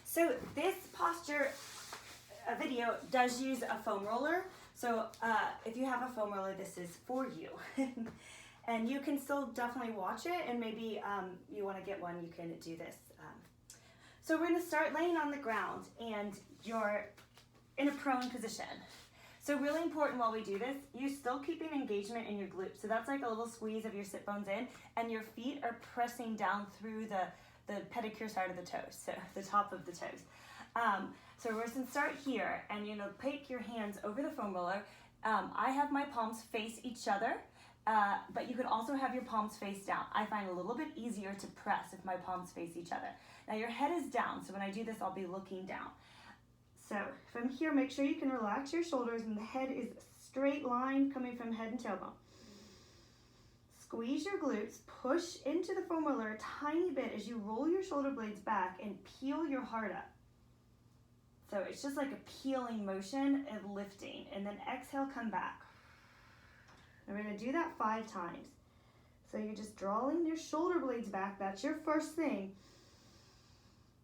So this posture video does use a foam roller. So if you have a foam roller, this is for you. And you can still definitely watch it, and maybe you want to get one, you can do this. So we're going to start laying on the ground, and you're in a prone position. So really important while we do this, you're still keeping engagement in your glutes. So that's like a little squeeze of your sit bones in, and your feet are pressing down through the pedicure side of the toes, so the top of the toes. So we're going to start here, and take your hands over the foam roller. I have my palms face each other, but you can also have your palms face down. I find it a little bit easier to press if my palms face each other. Now your head is down, so when I do this, I'll be looking down. So from here, make sure you can relax your shoulders, and the head is a straight line coming from head and tailbone. Squeeze your glutes, push into the foam roller a tiny bit as you roll your shoulder blades back and peel your heart up. So it's just like a peeling motion and lifting, and then exhale, come back. And we're gonna do that 5 times. So you're just drawing your shoulder blades back, that's your first thing.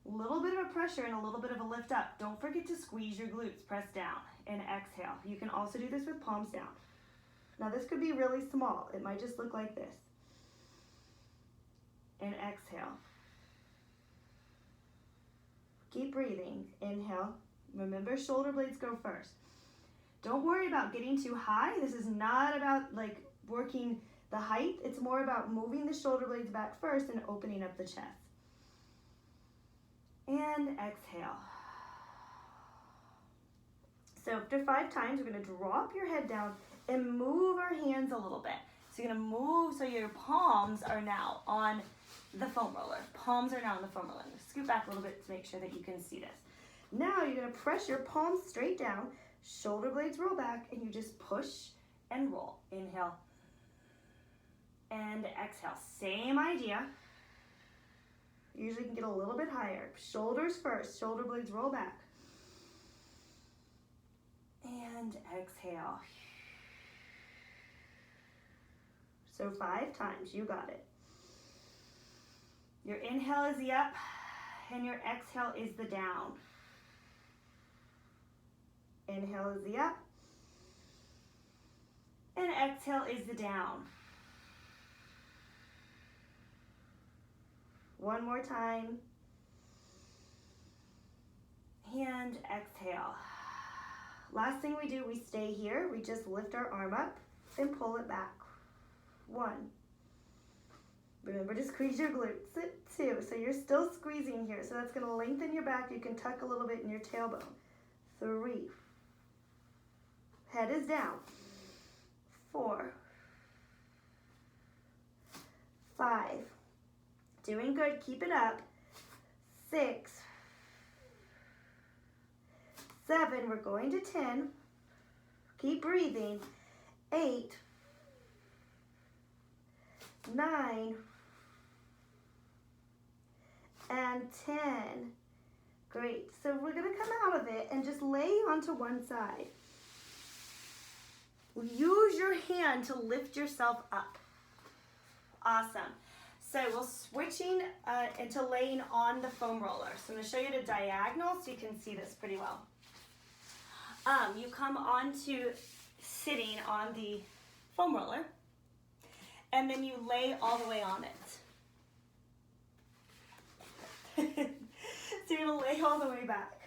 A little bit of a pressure and a little bit of a lift up. Don't forget to squeeze your glutes, press down, and exhale. You can also do this with palms down. Now this could be really small. It might just look like this. And exhale. Keep breathing. Inhale. Remember, shoulder blades go first. Don't worry about getting too high. This is not about like working the height. It's more about moving the shoulder blades back first and opening up the chest. And exhale. So after 5 times, we're going to drop your head down and move our hands a little bit. So you're going to move so your palms are now on the foam roller. Palms are now on the foam roller. Scoot back a little bit to make sure that you can see this. Now you're going to press your palms straight down, shoulder blades roll back, and you just push and roll. Inhale and exhale. Same idea. Usually can get a little bit higher. Shoulders first, shoulder blades roll back. And exhale. So 5 times, you got it. Your inhale is the up, and your exhale is the down. Inhale is the up, and exhale is the down. One more time. And exhale. Last thing we do, we stay here. We just lift our arm up and pull it back. 1. Remember to squeeze your glutes. 2. So you're still squeezing here. So that's going to lengthen your back. You can tuck a little bit in your tailbone. 3. Head is down. 4. 5. Doing good, keep it up. 6. 7, we're going to 10. Keep breathing. 8. 9. And 10. Great, so we're gonna come out of it and just lay onto one side. Use your hand to lift yourself up. Awesome. So we're switching into laying on the foam roller. So I'm going to show you the diagonal so you can see this pretty well. You come onto sitting on the foam roller, and then you lay all the way on it. So you're going to lay all the way back.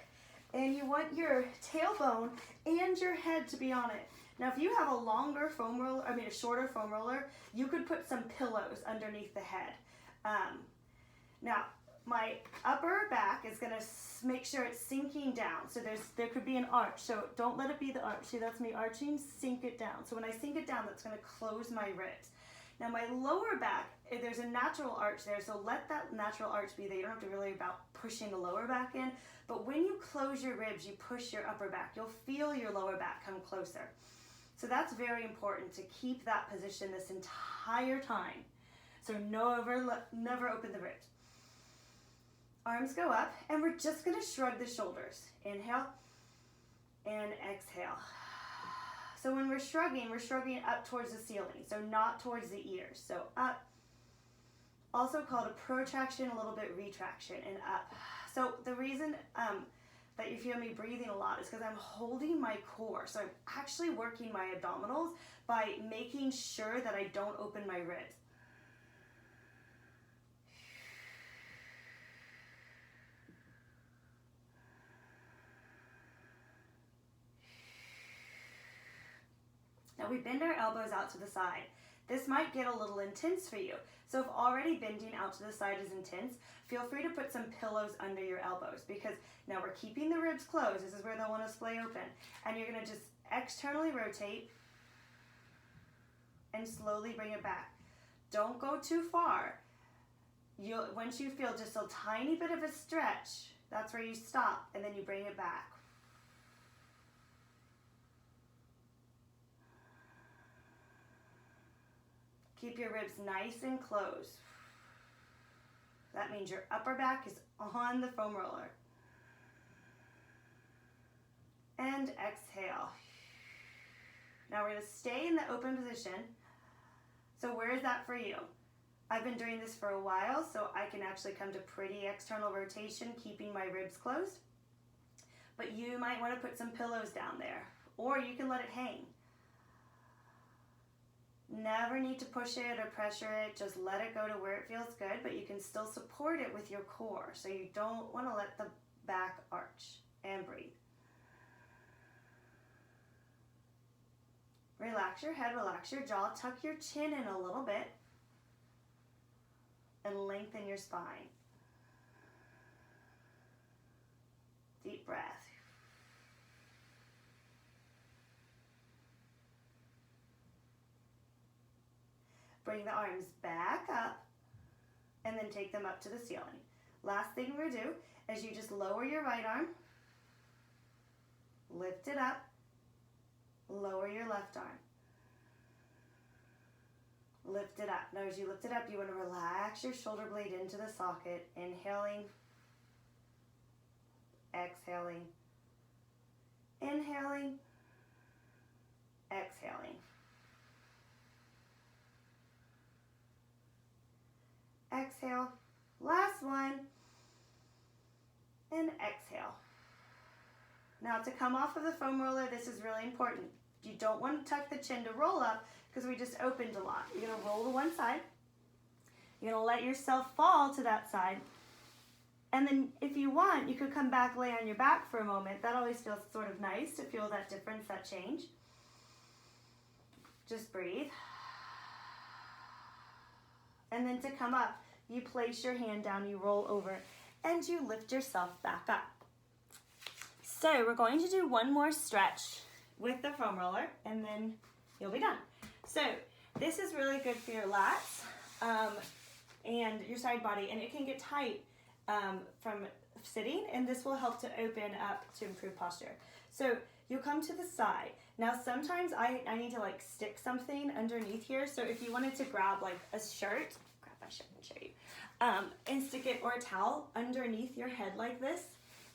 And you want your tailbone and your head to be on it. Now, if you have a longer foam roller, a shorter foam roller, you could put some pillows underneath the head. Now, my upper back is gonna make sure it's sinking down. So there could be an arch. So don't let it be the arch. See, that's me arching, sink it down. So when I sink it down, that's gonna close my ribs. Now my lower back, there's a natural arch there. So let that natural arch be there. You don't have to really about pushing the lower back in. But when you close your ribs, you push your upper back. You'll feel your lower back come closer. So that's very important to keep that position this entire time. So never open the ribs. Arms go up, and we're just gonna shrug the shoulders. Inhale and exhale. So when we're shrugging up towards the ceiling, so not towards the ears. So up, also called a protraction, a little bit retraction, and up. So the reason that you feel me breathing a lot is because I'm holding my core. So I'm actually working my abdominals by making sure that I don't open my ribs. Now we bend our elbows out to the side. This might get a little intense for you. So if already bending out to the side is intense, feel free to put some pillows under your elbows, because now we're keeping the ribs closed. This is where they'll want to splay open. And you're going to just externally rotate and slowly bring it back. Don't go too far. Once you feel just a tiny bit of a stretch, that's where you stop, and then you bring it back. Keep your ribs nice and closed. That means your upper back is on the foam roller. And exhale. Now we're going to stay in the open position. So where is that for you? I've been doing this for a while, so I can actually come to pretty external rotation, keeping my ribs closed. But you might want to put some pillows down there, or you can let it hang. Never need to push it or pressure it, just let it go to where it feels good, but you can still support it with your core, so you don't want to let the back arch. And breathe. Relax your head, relax your jaw, tuck your chin in a little bit, and lengthen your spine. Deep breath. Bring the arms back up and then take them up to the ceiling. Last thing we're going to do is you just lower your right arm, lift it up, lower your left arm. Lift it up. Now as you lift it up, you want to relax your shoulder blade into the socket, inhaling, exhaling, inhaling, exhaling. Exhale, last one, and exhale. Now to come off of the foam roller, this is really important. You don't want to tuck the chin to roll up because we just opened a lot. You're going to roll to one side. You're going to let yourself fall to that side. And then if you want, you could come back, lay on your back for a moment. That always feels sort of nice to feel that difference, that change. Just breathe. And then to come up, you place your hand down, you roll over, and you lift yourself back up. So we're going to do one more stretch with the foam roller, and then you'll be done. So this is really good for your lats and your side body, and it can get tight from sitting, and this will help to open up to improve posture. So you'll come to the side. Now sometimes I need to like stick something underneath here, so if you wanted to grab like a shirt, grab my shirt and show you, and stick it, or a towel underneath your head like this,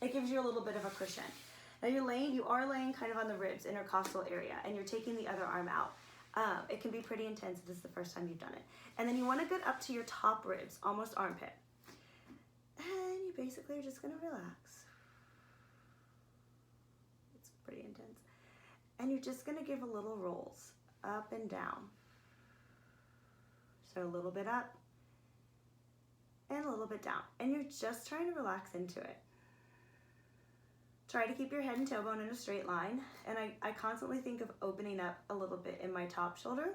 it gives you a little bit of a cushion. Now you are laying kind of on the ribs, intercostal area, and you're taking the other arm out. It can be pretty intense if this is the first time you've done it. And then you want to get up to your top ribs, almost armpit. And you basically are just going to relax. It's pretty intense. And you're just going to give a little rolls up and down. So a little bit up and a little bit down. And you're just trying to relax into it. Try to keep your head and tailbone in a straight line. And I constantly think of opening up a little bit in my top shoulder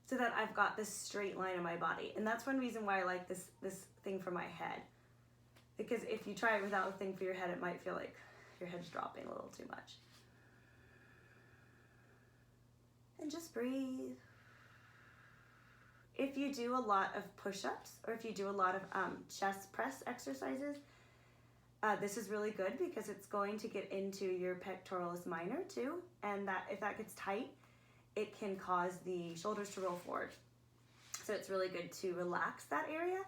so that I've got this straight line in my body. And that's one reason why I like this thing for my head. Because if you try it without a thing for your head, it might feel like your head's dropping a little too much. And just breathe. If you do a lot of push-ups, or if you do a lot of chest press exercises, this is really good because it's going to get into your pectoralis minor too, and that if that gets tight, it can cause the shoulders to roll forward. So it's really good to relax that area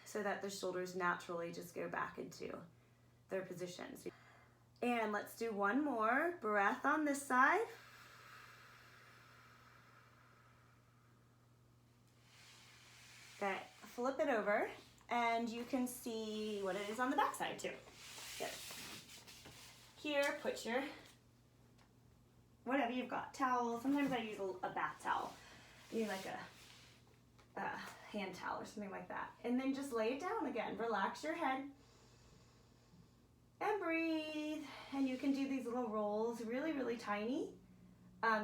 so that the shoulders naturally just go back into their positions. And let's do one more breath on this side. Good. Flip it over and you can see what it is on the back side too. Good. Here, put your, whatever you've got, towel. Sometimes I use a bath towel. You need like a hand towel or something like that. And then just lay it down again. Relax your head and breathe. And you can do these little rolls, really, really tiny.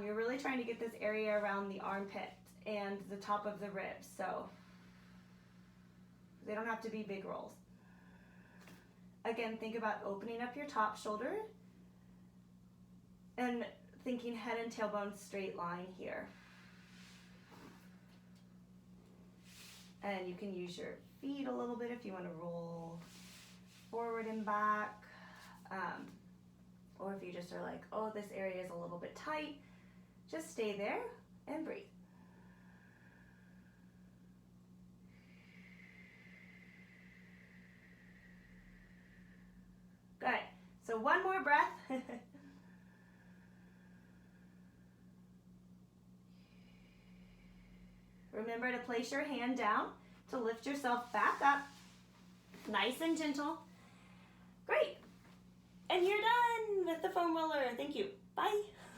You're really trying to get this area around the armpit and the top of the ribs. So they don't have to be big rolls. Again, think about opening up your top shoulder and thinking head and tailbone straight line here. And you can use your feet a little bit if you want to roll forward and back. Or if you just are like, oh, this area is a little bit tight, just stay there and breathe. Good. So one more breath. Remember to place your hand down to lift yourself back up. Nice and gentle. Great. And you're done with the foam roller. Thank you. Bye.